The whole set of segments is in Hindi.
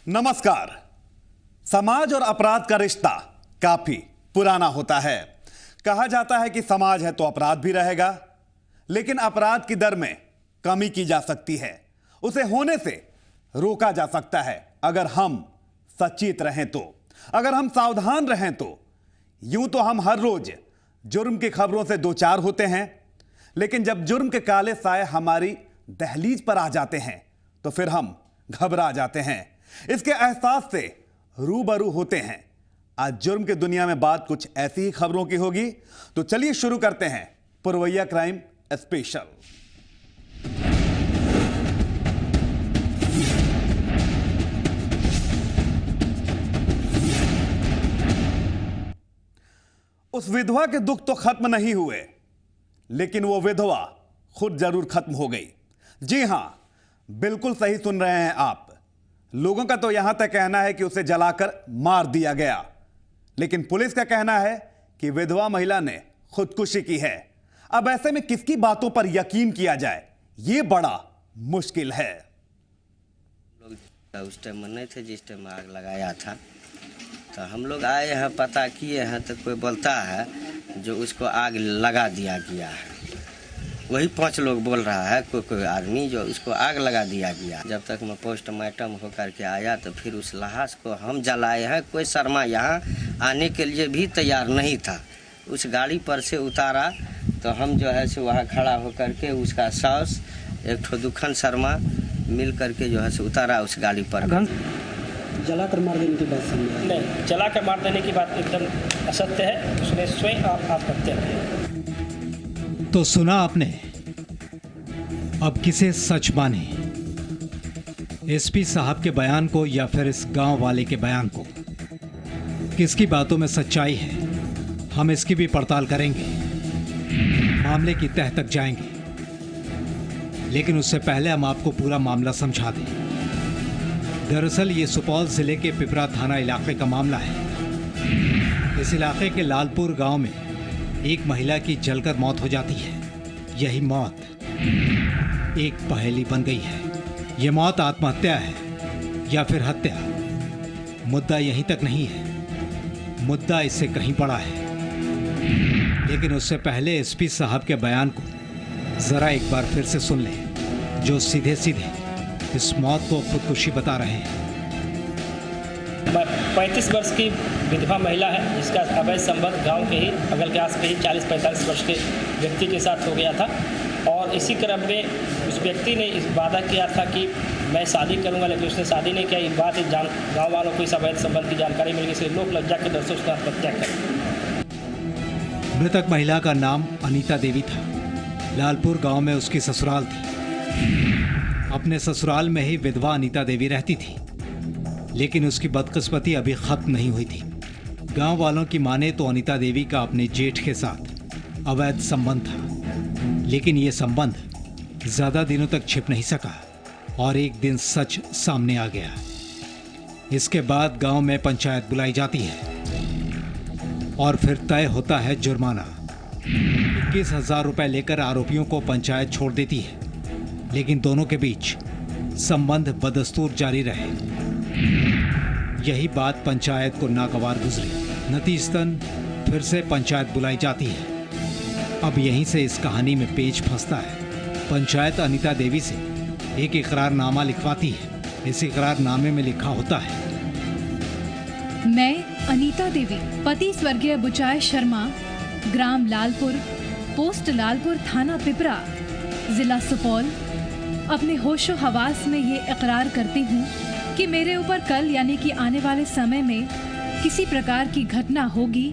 नमस्कार। समाज और अपराध का रिश्ता काफी पुराना होता है। कहा जाता है कि समाज है तो अपराध भी रहेगा, लेकिन अपराध की दर में कमी की जा सकती है, उसे होने से रोका जा सकता है अगर हम सचेत रहें तो, अगर हम सावधान रहें तो। यूं तो हम हर रोज जुर्म की खबरों से दो चार होते हैं, लेकिन जब जुर्म के काले साए हमारी दहलीज पर आ जाते हैं तो फिर हम घबरा जाते हैं, इसके एहसास से रूबरू होते हैं। आज जुर्म की दुनिया में बात कुछ ऐसी ही खबरों की होगी, तो चलिए शुरू करते हैं पुरवैया क्राइम स्पेशल। उस विधवा के दुख तो खत्म नहीं हुए, लेकिन वो विधवा खुद जरूर खत्म हो गई। जी हां, बिल्कुल सही सुन रहे हैं आप। लोगों का तो यहां तक कहना है कि उसे जलाकर मार दिया गया, लेकिन पुलिस का कहना है कि विधवा महिला ने खुदकुशी की है। अब ऐसे में किसकी बातों पर यकीन किया जाए, यह बड़ा मुश्किल है। लोग उस टाइम में नहीं थे जिस टाइम आग लगाया था, तो हम लोग आए हैं, पता किए हैं, तो कोई बोलता है जो उसको आग लगा दिया गया है। वही 5 लोग बोल रहा है, कोई आदमी जो उसको आग लगा दिया गया। जब तक मैं पोस्टमार्टम होकर के आया तो फिर उस लाश को हम जलाए हैं। कोई शर्मा यहाँ आने के लिए भी तैयार नहीं था। उस गाड़ी पर से उतारा तो हम जो है सो वहाँ खड़ा होकर के उसका सास एक ठो दुखन शर्मा मिल करके जो है सो उतारा उस गाड़ी पर। जलाकर मार देने की बात समझ नहीं, जलाकर मार देने की बात एकदम असत्य है। उसमें स्वयं आप करते हैं। तो सुना आपने, अब किसे सच माने, एसपी साहब के बयान को या फिर इस गांव वाले के बयान को? किसकी बातों में सच्चाई है, हम इसकी भी पड़ताल करेंगे, मामले की तह तक जाएंगे। लेकिन उससे पहले हम आपको पूरा मामला समझा दें। दरअसल ये सुपौल जिले के पिपरा थाना इलाके का मामला है। इस इलाके के लालपुर गांव में एक महिला की जलकर मौत हो जाती है। यही मौत एक पहेली बन गई है। यह मौत आत्महत्या है या फिर हत्या, मुद्दा यहीं तक नहीं है, मुद्दा इससे कहीं बड़ा है। लेकिन उससे पहले एसपी साहब के बयान को जरा एक बार फिर से सुन लें, जो सीधे सीधे इस मौत को खुदकुशी बता रहे हैं। 35 वर्ष की विधवा महिला है, जिसका अवैध संबंध गांव के ही बगल के आस के ही 40-45 वर्ष के व्यक्ति के साथ हो गया था। और इसी क्रम में उस व्यक्ति ने इस वादा किया था कि मैं शादी करूंगा, लेकिन उसने शादी नहीं किया। इस बात गांव वालों को इस अवैध संबंध की जानकारी मिल गई, इसलिए लोक लज्जा के डर से उसने आत्महत्या की। मृतक महिला का नाम अनीता देवी था। लालपुर गांव में उसकी ससुराल थी। अपने ससुराल में ही विधवा अनीता देवी रहती थी, लेकिन उसकी बदकिस्मती अभी खत्म नहीं हुई थी। गांव वालों की माने तो अनीता देवी का अपने जेठ के साथ अवैध संबंध था, लेकिन ये संबंध ज्यादा दिनों तक छिप नहीं सका और एक दिन सच सामने आ गया। इसके बाद गांव में पंचायत बुलाई जाती है और फिर तय होता है जुर्माना। 21,000 रुपए लेकर आरोपियों को पंचायत छोड़ देती है, लेकिन दोनों के बीच संबंध बदस्तूर जारी रहे। यही बात पंचायत को नागवार गुजरी। नतीजतन फिर से पंचायत बुलाई जाती है। अब यहीं से इस कहानी में पेच फंसता है। पंचायत अनीता देवी से एक इकरारनामा लिखवाती है। इस इकरारनामे में लिखा होता है, मैं अनीता देवी, पति स्वर्गीय बुचाय शर्मा, ग्राम लालपुर, पोस्ट लालपुर, थाना पिपरा, जिला सुपौल, अपने होशो हवास में ये इकरार करती हूँ कि मेरे ऊपर कल यानी कि आने वाले समय में किसी प्रकार की घटना होगी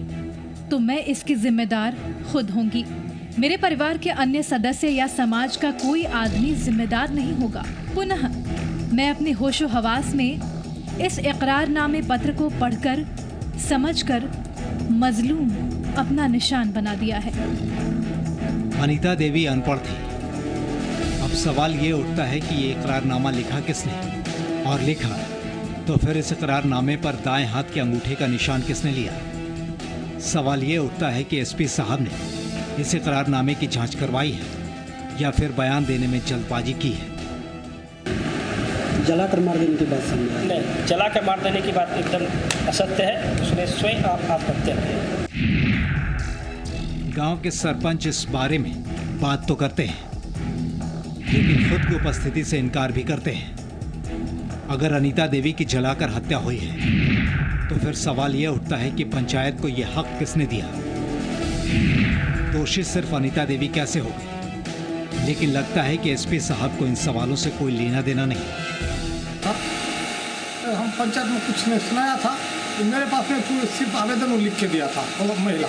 तो मैं इसकी जिम्मेदार खुद होंगी। मेरे परिवार के अन्य सदस्य या समाज का कोई आदमी जिम्मेदार नहीं होगा। पुनः मैं अपने होशो हवास में इस इकरारनामे पत्र को पढ़कर समझकर मजलूम अपना निशान बना दिया है। अनीता देवी अनपढ़ थी। अब सवाल ये उठता है कि ये इकरारनामा लिखा किसने, और लिखा तो फिर इस इकरारनामे पर दाएं हाथ के अंगूठे का निशान किसने लिया। सवाल ये उठता है कि एसपी साहब ने इस इकरारनामे की जांच करवाई है या फिर बयान देने में जल्दबाजी की है। जलाकर मार देने की बात सामने आई। नहीं, जलाकर मार देने की बात एकदम असत्य है। उसने स्वयं आत्महत्या की। गांव के सरपंच इस बारे में बात तो करते हैं, लेकिन खुद की उपस्थिति से इनकार भी करते हैं। अगर अनीता देवी की जलाकर हत्या हुई है तो फिर सवाल यह उठता है कि पंचायत को यह हक किसने दिया? दोषी सिर्फ अनीता देवी कैसे हो गई? लेकिन लगता है कि एसपी साहब को इन सवालों से कोई लेना देना नहीं। हम पंचायत में कुछ नहीं सुनाया था, मेरे पास में सिर्फ आवेदन वो लिख के दिया था वो महिला।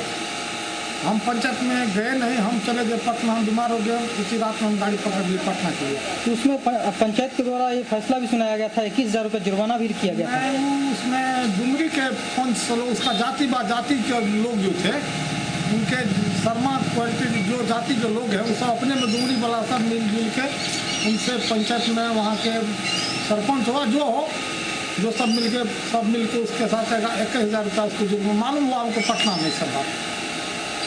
हम पंचायत में गए नहीं, हम चले गए पटना, हम बीमार हो गए, उसी रात में हम गाड़ी पकड़ ली पटना के लिए। तो उसमें पंचायत के द्वारा ये फैसला भी सुनाया गया था, 21,000 रुपये जुर्माना भी किया गया था। उसमें डुमरी के पंच उसका जाति के लोग जो थे, उनके शर्मा क्वालिटी जो जाति के लोग हैं, वो सब अपने में डुमरी वाला सब मिलजुल के उनसे पंचायत में वहाँ के सरपंच हुआ जो सब मिलके उसके साथ 21,000 रुपया उसको जुर्माना मालूम हुआ हमको पटना में। सब बात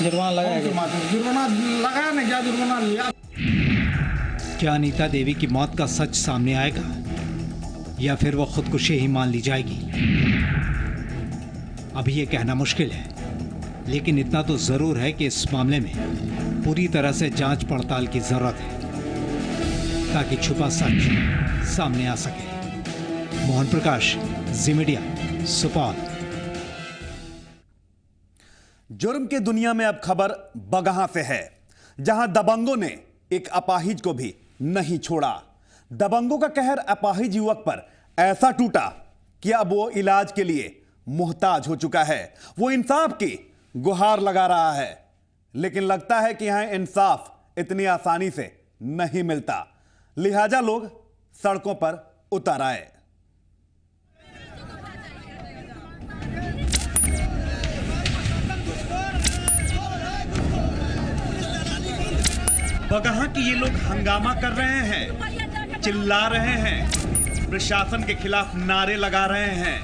जुर्माना लगाया नहीं गया, जुर्माना लिया। क्या अनीता देवी की मौत का सच सामने आएगा या फिर वो खुदकुशी ही मान ली जाएगी? अभी ये कहना मुश्किल है, लेकिन इतना तो जरूर है कि इस मामले में पूरी तरह से जांच पड़ताल की जरूरत है ताकि छुपा सच सामने आ सके। मोहन प्रकाश, जी मीडिया, सुपौल। जुर्म की दुनिया में अब खबर बगहा से है, जहां दबंगों ने एक अपाहिज को भी नहीं छोड़ा। दबंगों का कहर अपाहिज युवक पर ऐसा टूटा कि अब वो इलाज के लिए मुहताज हो चुका है। वो इंसाफ की गुहार लगा रहा है, लेकिन लगता है कि यहां इंसाफ इतनी आसानी से नहीं मिलता, लिहाजा लोग सड़कों पर उतर आए। बगहा कि ये लोग हंगामा कर रहे हैं, चिल्ला रहे हैं, प्रशासन के खिलाफ नारे लगा रहे हैं।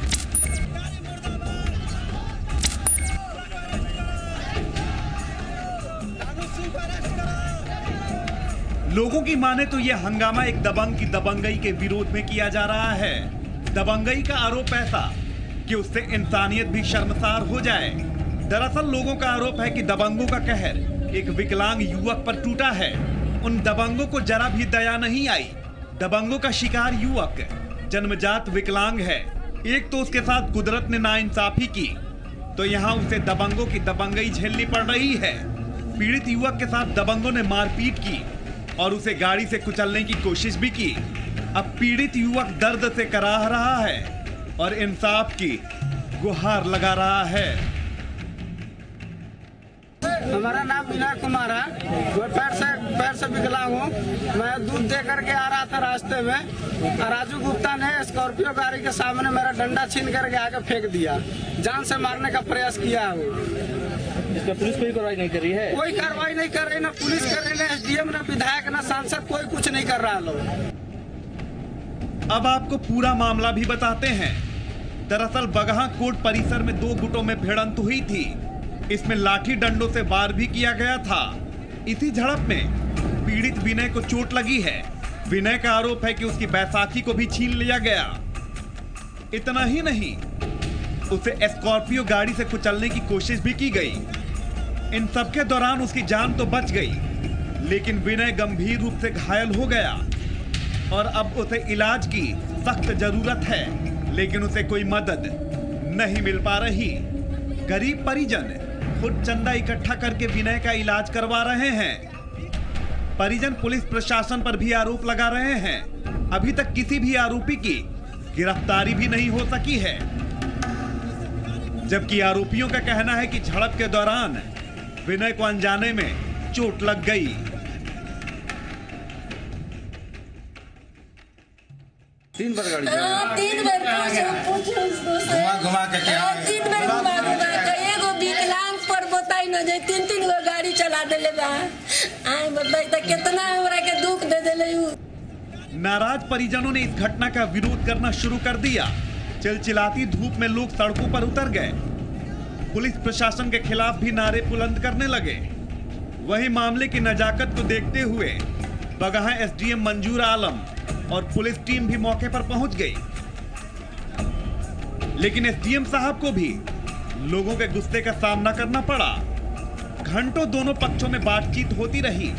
लोगों की माने तो यह हंगामा एक दबंग की दबंगई के विरोध में किया जा रहा है। दबंगई का आरोप ऐसा कि उससे इंसानियत भी शर्मसार हो जाए। दरअसल लोगों का आरोप है कि दबंगों का कहर एक विकलांग युवक पर टूटा है। उन दबंगों को जरा भी दया नहीं आई। दबंगों का शिकार युवक जन्मजात विकलांग है। एक तो उसके साथ कुदरत ने नाइंसाफी की, तो यहाँ उसे दबंगों की दबंगई झेलनी पड़ रही है। पीड़ित युवक के साथ दबंगों ने मारपीट की और उसे गाड़ी से कुचलने की कोशिश भी की। अब पीड़ित युवक दर्द से कराह रहा है और इंसाफ की गुहार लगा रहा है। हमारा नाम विनय कुमार है। मैं पैर से विकलांग हूँ। मैं दूध दे करके आ रहा था रास्ते में, राजू गुप्ता ने स्कॉर्पियो गाड़ी के सामने मेरा डंडा छीन करके आके फेंक दिया। जान से मारने का प्रयास किया है। इस पर पुलिस कोई कार्रवाई नहीं कर रही है? कोई कार्रवाई नहीं कर रही, ना पुलिस कर रही, ना एसडीएम, ना विधायक, ना सांसद, कोई कुछ नहीं कर रहा लोग। अब आपको पूरा मामला भी बताते हैं। दरअसल बगहा कोर्ट परिसर में दो गुटों में भिड़ंत हुई थी। इसमें लाठी डंडों से वार भी किया गया था। इसी झड़प में पीड़ित विनय को चोट लगी है। विनय का आरोप है कि उसकी बैसाखी को भी छीन लिया गया। इतना ही नहीं, उसे स्कॉर्पियो गाड़ी से कुचलने की कोशिश भी की गई। इन सबके दौरान उसकी जान तो बच गई, लेकिन विनय गंभीर रूप से घायल हो गया और अब उसे इलाज की सख्त जरूरत है, लेकिन उसे कोई मदद नहीं मिल पा रही। गरीब परिजन खुद चंदा इकट्ठा करके विनय का इलाज करवा रहे हैं। परिजन पुलिस प्रशासन पर भी आरोप लगा रहे हैं। अभी तक किसी भी आरोपी की गिरफ्तारी भी नहीं हो सकी है, जबकि आरोपियों का कहना है कि झड़प के दौरान विनय को अनजाने में चोट लग गई। तीन बार गाड़ी घुमा के एगो विकलांग पर बताई न जे तीन गो गाड़ी चला देले बा। आई बताई त कितना हमरा के दुख दे देले। नाराज परिजनों ने इस घटना का विरोध करना शुरू कर दिया। चिलचिलाती धूप में लोग सड़कों पर उतर गए। पुलिस प्रशासन के खिलाफ भी नारे बुलंद करने लगे। वहीं मामले की नजाकत को देखते हुए बगहा एसडीएम मंजूर आलम और पुलिस टीम भी मौके पर पहुंच गई, लेकिन एसडीएम साहब को भी लोगों के गुस्से का सामना करना पड़ा। घंटों दोनों पक्षों में बातचीत होती रही।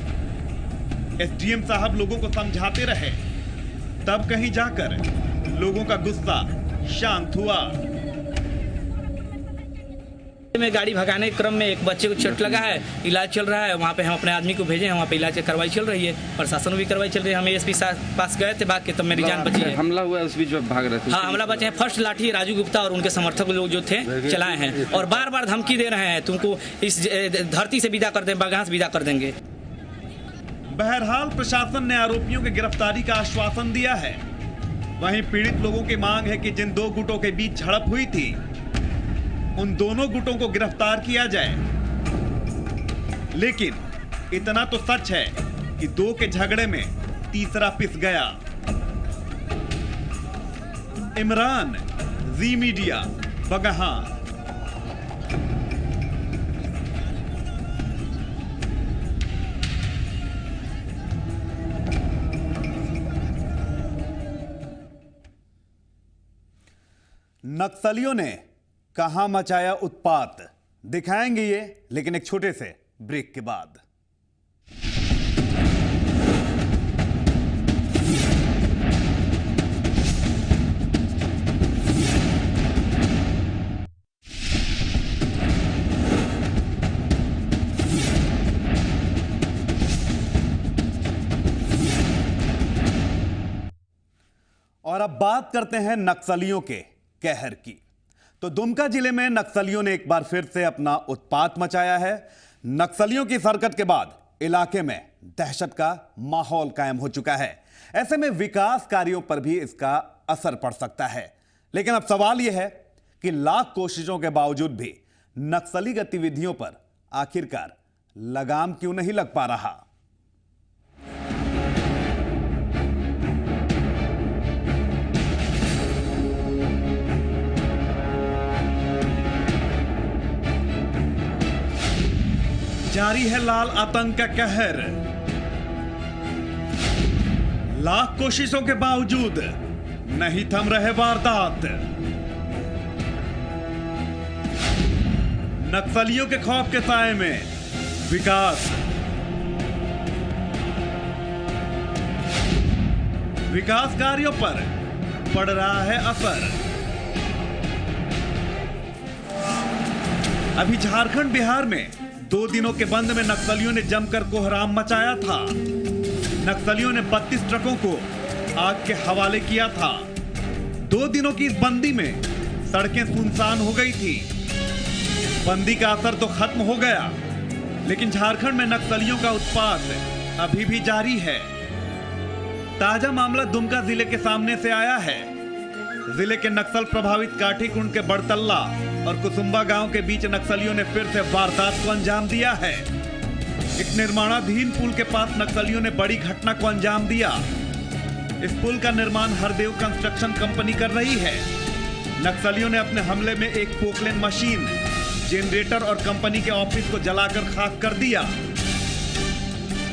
एसडीएम साहब लोगों को समझाते रहे, तब कहीं जाकर लोगों का गुस्सा शांत हुआ। में गाड़ी भगाने के क्रम में एक बच्चे को चोट लगा है, इलाज चल रहा है। वहाँ पे हम अपने आदमी को भेजे हैं, वहाँ पे इलाज कार्रवाई चल रही है, प्रशासन में भी कार्रवाई चल रही है। हम एसपी पास गए थे भाग के, तब मेरी जान बची है। हमला हुआ उस बीच भाग रहे थे। हाँ, हमला बचे हैं। फर्स्ट लाठी राजू गुप्ता और उनके समर्थक लोग जो थे चलाए हैं, और बार बार धमकी दे रहे हैं, तुमको इस धरती से विदा कर देंगे, बगां से विदा कर देंगे। बहरहाल प्रशासन ने आरोपियों की गिरफ्तारी का आश्वासन दिया है। वहीं पीड़ित लोगों की मांग है कि जिन दो गुटों के बीच झड़प हुई थी, उन दोनों गुटों को गिरफ्तार किया जाए। लेकिन इतना तो सच है कि दो के झगड़े में तीसरा पिस गया। इमरान, जी मीडिया, बगहा। नक्सलियों ने कहां मचाया उत्पात, दिखाएंगे ये, लेकिन एक छोटे से ब्रेक के बाद। और अब बात करते हैं नक्सलियों के कहर की। तो दुमका जिले में नक्सलियों ने एक बार फिर से अपना उत्पात मचाया है। नक्सलियों की हरकत के बाद इलाके में दहशत का माहौल कायम हो चुका है। ऐसे में विकास कार्यों पर भी इसका असर पड़ सकता है। लेकिन अब सवाल यह है कि लाख कोशिशों के बावजूद भी नक्सली गतिविधियों पर आखिरकार लगाम क्यों नहीं लग पा रहा। जारी है लाल आतंक का कहर। लाख कोशिशों के बावजूद नहीं थम रहे वारदात। नक्सलियों के खौफ के साए में विकास कार्यों पर पड़ रहा है असर। अभी झारखंड बिहार में 2 दिनों के बंद में नक्सलियों ने जमकर कोहराम मचाया था। नक्सलियों ने 32 ट्रकों को आग के हवाले किया था। 2 दिनों की इस बंदी में सड़कें सुनसान हो गई थी। बंदी का असर तो खत्म हो गया, लेकिन झारखंड में नक्सलियों का उत्पात अभी भी जारी है। ताजा मामला दुमका जिले के सामने से आया है। जिले के नक्सल प्रभावित काठीकुंड के बड़तल्ला और कुसुम्बा गांव के बीच नक्सलियों ने फिर से वारदात को अंजाम दिया है। एक निर्माणाधीन पुल के पास नक्सलियों ने बड़ी घटना को अंजाम दिया। इस पुल का निर्माण हरदेव कंस्ट्रक्शन कंपनी कर रही है। नक्सलियों ने अपने हमले में एक पोकलेन मशीन, जनरेटर और कंपनी के ऑफिस को जलाकर खाक कर दिया।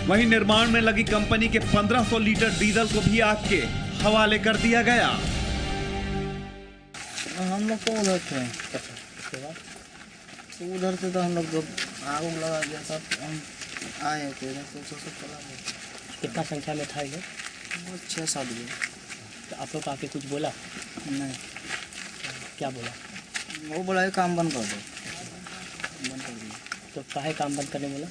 वहीं निर्माण में लगी कंपनी के 1500 लीटर डीजल को भी आग के हवाले कर दिया गया। हम लोग तो उधर थे, उधर से तो हम लोग जब आग लगा गया था, हम आए थे इधर से, सब चला गया। कितना संख्या में था ये? 6-7 लोग। तो आप लोग आके कुछ बोला? नहीं। क्या बोला? वो बोला ये काम बंद कर दो, बंद कर दिया। तो काहे काम बंद करने बोला?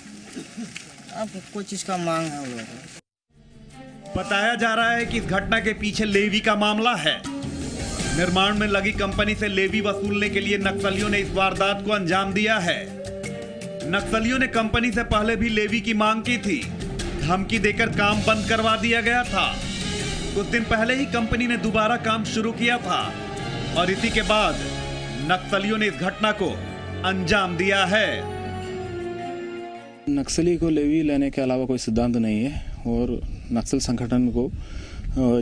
अब कोई चीज़ का मांग है वो लोग। बताया जा रहा है कि इस घटना के पीछे लेवी का मामला है। निर्माण में लगी कंपनी से लेवी वसूलने के लिए नक्सलियों ने इस वारदात को अंजाम दिया है। नक्सलियों ने कंपनी से पहले भी लेवी की मांग की थी। धमकी देकर काम बंद करवा दिया गया था। कुछ दिन पहले ही कंपनी ने दोबारा काम शुरू किया था और इसी के बाद नक्सलियों ने इस घटना को अंजाम दिया है। नक्सली को लेवी लेने के अलावा कोई सिद्धांत नहीं है और नक्सल संगठन को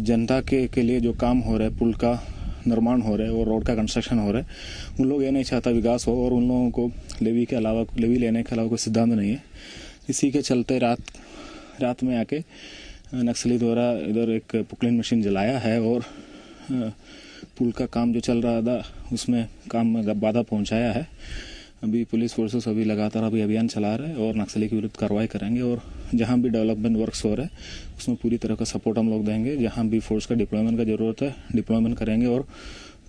जनता के लिए जो काम हो रहा है, पुल का निर्माण हो रहा है और रोड का कंस्ट्रक्शन हो रहा है, उन लोग ये नहीं चाहता विकास हो और उन लोगों को लेवी लेने के अलावा कोई सिद्धांत नहीं है। इसी के चलते रात में आके नक्सली द्वारा इधर एक पुकलिन मशीन जलाया है और पुल का काम जो चल रहा था उसमें काम में बाधा पहुंचाया है। अभी पुलिस फोर्सेस अभी लगातार अभियान चला रहे हैं और नक्सली के विरुद्ध कार्रवाई करेंगे और जहां भी डेवलपमेंट वर्क्स हो रहे हैं उसमें पूरी तरह का सपोर्ट हम लोग देंगे। जहां भी फोर्स का डिप्लॉयमेंट का जरूरत है डिप्लॉयमेंट करेंगे और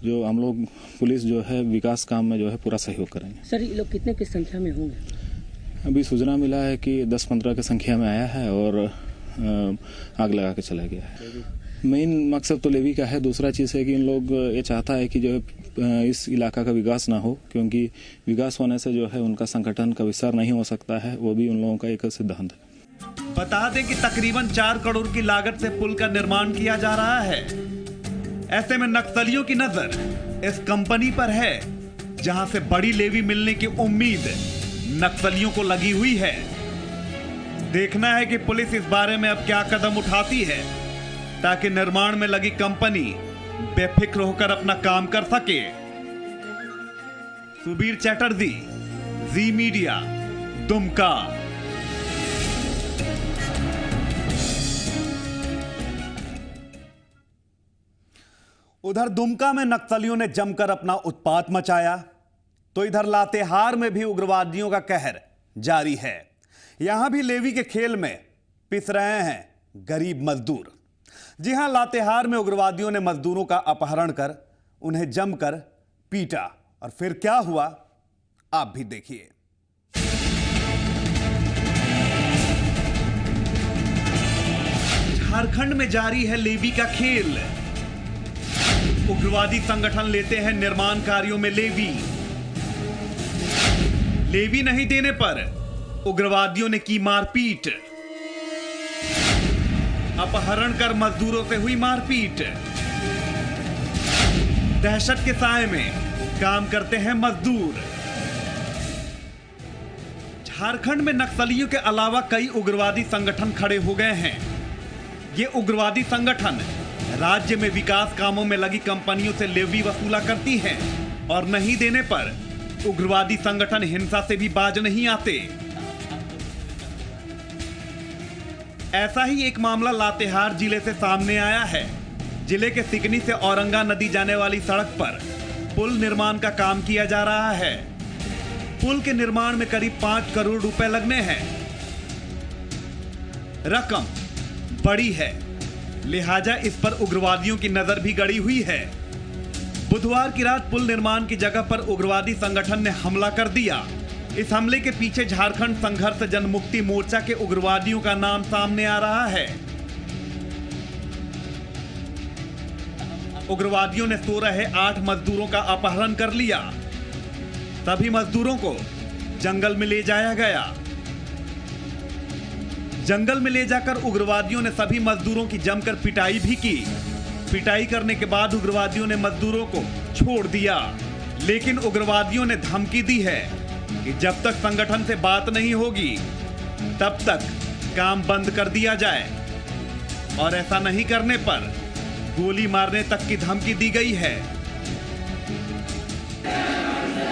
जो हम लोग पुलिस जो है विकास काम में जो है पूरा सहयोग करेंगे। सर ये लोग कितने की संख्या में होंगे? अभी सूचना मिला है कि 10-15 की संख्या में आया है और आग लगा के चला गया है। मेन मकसद तो लेवी का है। दूसरा चीज़ है कि इन लोग ये चाहता है कि जो इस इलाका का विकास ना हो, क्योंकि विकास होने से जो है उनका संगठन का विस्तार नहीं हो सकता है। वो भी उन लोगों का एक सिद्धांत है। बता दें कि तकरीबन 4 करोड़ की लागत से पुल का निर्माण किया जा रहा है। ऐसे में नक्सलियों की नजर इस कंपनी पर है जहां से बड़ी लेवी मिलने की उम्मीद नक्सलियों को लगी हुई है। देखना है कि पुलिस इस बारे में अब क्या कदम उठाती है ताकि निर्माण में लगी कंपनी बेफिक्र होकर अपना काम कर सके। सुबीर चैटर्जी, जी मीडिया, दुमका। उधर दुमका में नक्सलियों ने जमकर अपना उत्पात मचाया तो इधर लातेहार में भी उग्रवादियों का कहर जारी है। यहां भी लेवी के खेल में पिस रहे हैं गरीब मजदूर। जी हां, लातेहार में उग्रवादियों ने मजदूरों का अपहरण कर उन्हें जमकर पीटा और फिर क्या हुआ आप भी देखिए। झारखंड में जारी है लेवी का खेल। उग्रवादी संगठन लेते हैं निर्माण कार्यों में लेवी। लेवी नहीं देने पर उग्रवादियों ने की मारपीट। अपहरण कर मजदूरों से हुई मारपीट। दहशत के साए में काम करते हैं मजदूर। झारखंड में नक्सलियों के अलावा कई उग्रवादी संगठन खड़े हो गए हैं। ये उग्रवादी संगठन राज्य में विकास कामों में लगी कंपनियों से लेवी वसूला करती हैं और नहीं देने पर उग्रवादी संगठन हिंसा से भी बाज नहीं आते। ऐसा ही एक मामला लातेहार जिले से सामने आया है। जिले के सिकनी से औरंगा नदी जाने वाली सड़क पर पुल निर्माण का काम किया जा रहा है। पुल के निर्माण में करीब 5 करोड़ रुपए लगने हैं। रकम बड़ी है, लिहाजा इस पर उग्रवादियों की नजर भी गड़ी हुई है। बुधवार की रात पुल निर्माण की जगह पर उग्रवादी संगठन ने हमला कर दिया। इस हमले के पीछे झारखंड संघर्ष जनमुक्ति मोर्चा के उग्रवादियों का नाम सामने आ रहा है। उग्रवादियों ने सो रहे 8 मजदूरों का अपहरण कर लिया। सभी मजदूरों को जंगल में ले जाया गया। जंगल में ले जाकर उग्रवादियों ने सभी मजदूरों की जमकर पिटाई भी की। पिटाई करने के बाद उग्रवादियों ने मजदूरों को छोड़ दिया, लेकिन उग्रवादियों ने धमकी दी है कि जब तक संगठन से बात नहीं होगी तब तक काम बंद कर दिया जाए और ऐसा नहीं करने पर गोली मारने तक की धमकी दी गई है।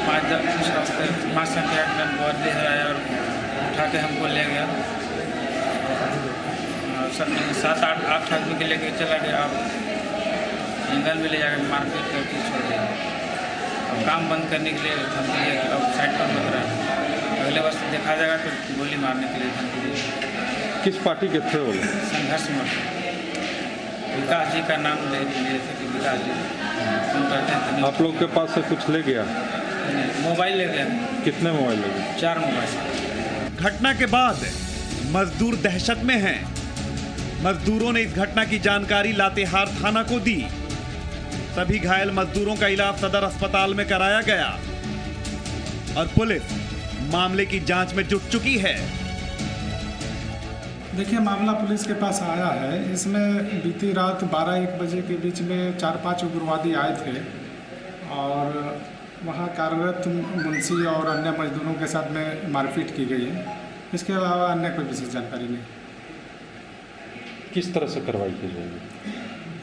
5 संख्या वर्दी है और उठा के हमको ले गया। 7-8 आदमी के लेके चला गया। जंगल में ले जाकर मारपीट करके छोड़ दिया। अब काम बंद करने के लिए धमकी दिया कि अब साइड पर मत रहा, अगले वर्ष देखा जाएगा तो गोली मारने के लिए धमकी दी। किस पार्टी के थे वो? संघर्ष में विकास जी का नाम ले लिए थे कि विकास जी हम कहते हैं। आप लोग के पास से कुछ ले गया? मोबाइल ले गया। कितने मोबाइल ले गए? 4 मोबाइल। घटना के बाद मजदूर दहशत में हैं। मजदूरों ने इस घटना की जानकारी लातेहार थाना को दी। सभी घायल मजदूरों का इलाज सदर अस्पताल में कराया गया और पुलिस मामले की जांच में जुट चुकी है। देखिए, मामला पुलिस के पास आया है। इसमें बीती रात 12-1 बजे के बीच में 4-5 उग्रवादी आए थे और वहां कार्यरत मुंशी और अन्य मजदूरों के साथ में मारपीट की गई है। इसके अलावा अन्य कोई विशेष जानकारी नहीं। किस तरह से कार्रवाई की जाएगी?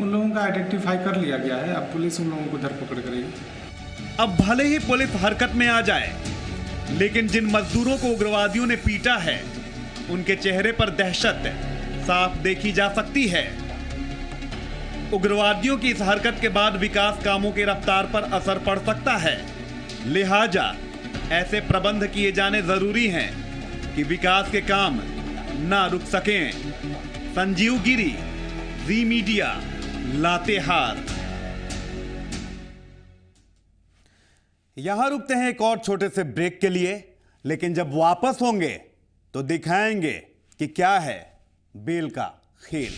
उन लोगों का आइडेंटिफाई कर लिया गया है। अब पुलिस उन लोगों को धरपकड़ करेगी। अब भले ही पुलिस हरकत में आ जाए, लेकिन जिन मजदूरों को उग्रवादियों ने पीटा है उनके चेहरे पर दहशत साफ देखी जा सकती है। उग्रवादियों की इस हरकत के बाद विकास कामों की रफ्तार पर असर पड़ सकता है। लिहाजा ऐसे प्रबंध किए जाने जरूरी हैं कि विकास के काम ना रुक सकें। संजीव गिरी, जी मीडिया, लातेहार। यहां रुकते हैं एक और छोटे से ब्रेक के लिए, लेकिन जब वापस होंगे तो दिखाएंगे कि क्या है बेल का खेल।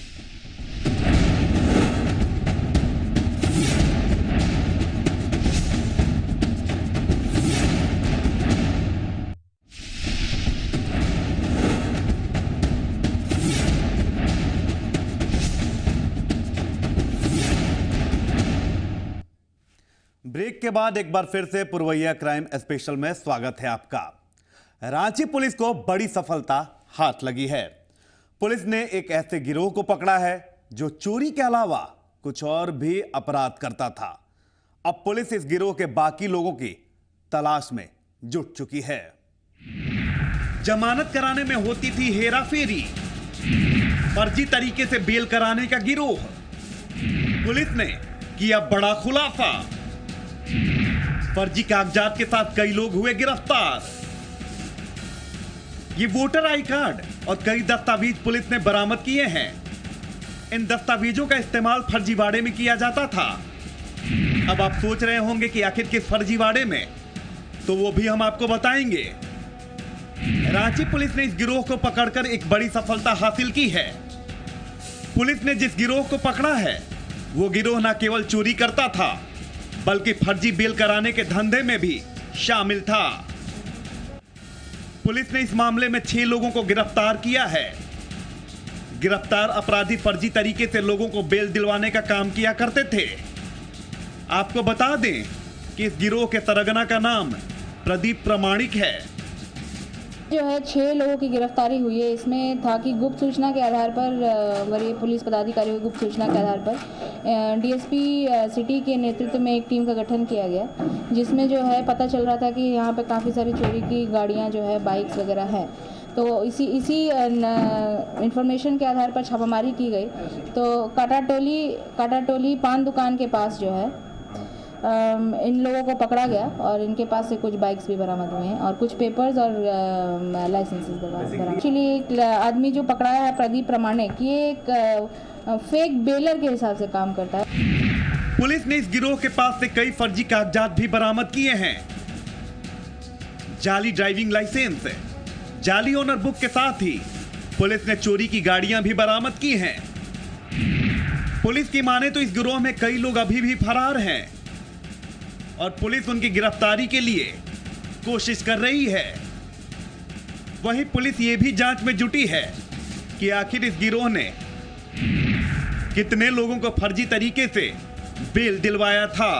ब्रेक के बाद एक बार फिर से पुरवैया क्राइम स्पेशल में स्वागत है आपका। रांची पुलिस को बड़ी सफलता हाथ लगी है। पुलिस ने एक ऐसे गिरोह को पकड़ा है जो चोरी के अलावा कुछ और भी अपराध करता था। अब पुलिस इस गिरोह के बाकी लोगों की तलाश में जुट चुकी है। जमानत कराने में होती थी हेरा फेरी, फर्जी तरीके से बेल कराने का गिरोह। पुलिस ने किया बड़ा खुलासा, फर्जी कागजात के साथ कई लोग हुए गिरफ्तार। ये वोटर आई कार्ड और कई दस्तावेज पुलिस ने बरामद किए हैं। इन दस्तावेजों का इस्तेमाल फर्जीवाड़े में किया जाता था। अब आप सोच रहे होंगे कि आखिर किस फर्जीवाड़े में, तो वो भी हम आपको बताएंगे। रांची पुलिस ने इस गिरोह को पकड़कर एक बड़ी सफलता हासिल की है। पुलिस ने जिस गिरोह को पकड़ा है वो गिरोह न केवल चोरी करता था बल्कि फर्जी बेल कराने के धंधे में भी शामिल था। पुलिस ने इस मामले में 6 लोगों को गिरफ्तार किया है। गिरफ्तार अपराधी फर्जी तरीके से लोगों को बेल दिलवाने का काम किया करते थे। आपको बता दें कि इस गिरोह के सरगना का नाम प्रदीप प्रामाणिक है। जो है 6 लोगों की गिरफ्तारी हुई है। इसमें था कि गुप्त सूचना के आधार पर, वरीय पुलिस पदाधिकारियों की गुप्त सूचना के आधार पर डीएसपी सिटी के नेतृत्व में एक टीम का गठन किया गया, जिसमें जो है पता चल रहा था कि यहाँ पे काफ़ी सारी चोरी की गाड़ियाँ जो है, बाइक्स वगैरह हैं। तो इसी इंफॉर्मेशन के आधार पर छापामारी की गई। तो काटाटोली पान दुकान के पास जो है इन लोगों को पकड़ा गया और इनके पास से कुछ बाइक्स भी बरामद हुए हैं और कुछ पेपर्स और लाइसेंसेस बरामद। एक्चुअली एक आदमी जो पकड़ाया है प्रदीप प्रामाणिक, ये एक फेक बेलर के हिसाब से काम करता है। पुलिस ने इस गिरोह के पास से कई फर्जी कागजात भी बरामद किए हैं। जाली ड्राइविंग लाइसेंस, जाली ओनर बुक के साथ ही पुलिस ने चोरी की गाड़ियां भी बरामद की हैं। पुलिस की माने तो इस गिरोह में कई लोग अभी भी फरार हैं और पुलिस उनकी गिरफ्तारी के लिए कोशिश कर रही है। वहीं पुलिस ये भी जांच में जुटी है कि आखिर इस गिरोह ने कितने लोगों को फर्जी तरीके से बेल दिलवाया था।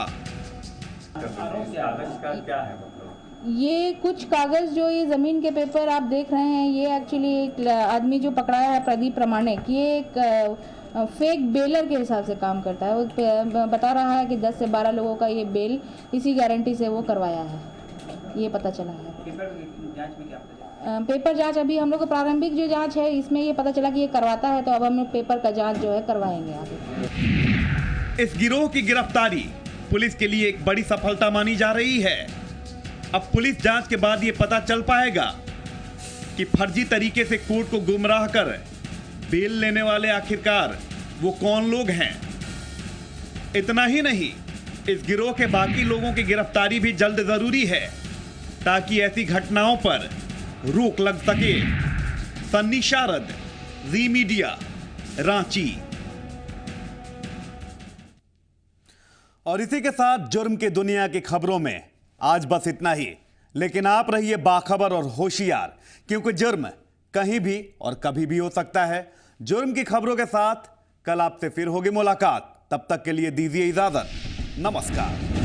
ये कुछ कागज जो ये जमीन के पेपर आप देख रहे हैं, ये एक्चुअली एक आदमी जो पकड़ाया है प्रदीप प्रामाणिक, ये एक फेक बेलर के हिसाब से काम करता है। वो बता रहा है कि 10 से 12 लोगों का ये बेल इसी गारंटी से वो करवाया है, ये पता चला है। पेपर जांच अभी हम लोग का प्रारंभिक जो जांच है, इसमें ये पता चला कि ये करवाता है, तो अब हम पेपर का जांच जो है करवाएंगे आगे। इस गिरोह की गिरफ्तारी पुलिस के लिए एक बड़ी सफलता मानी जा रही है। अब पुलिस जांच के बाद ये पता चल पाएगा कि फर्जी तरीके से कोर्ट को गुमराह कर बेल लेने वाले आखिरकार वो कौन लोग हैं। इतना ही नहीं, इस गिरोह के बाकी लोगों की गिरफ्तारी भी जल्द जरूरी है ताकि ऐसी घटनाओं पर रोक लग सके। सन्नी शारद, जी मीडिया, रांची। और इसी के साथ जुर्म की दुनिया की खबरों में आज बस इतना ही। लेकिन आप रहिए बाखबर और होशियार, क्योंकि जुर्म कहीं भी और कभी भी हो सकता है। जुर्म की खबरों के साथ कल आपसे फिर होगी मुलाकात। तब तक के लिए दीजिए इजाजत। नमस्कार।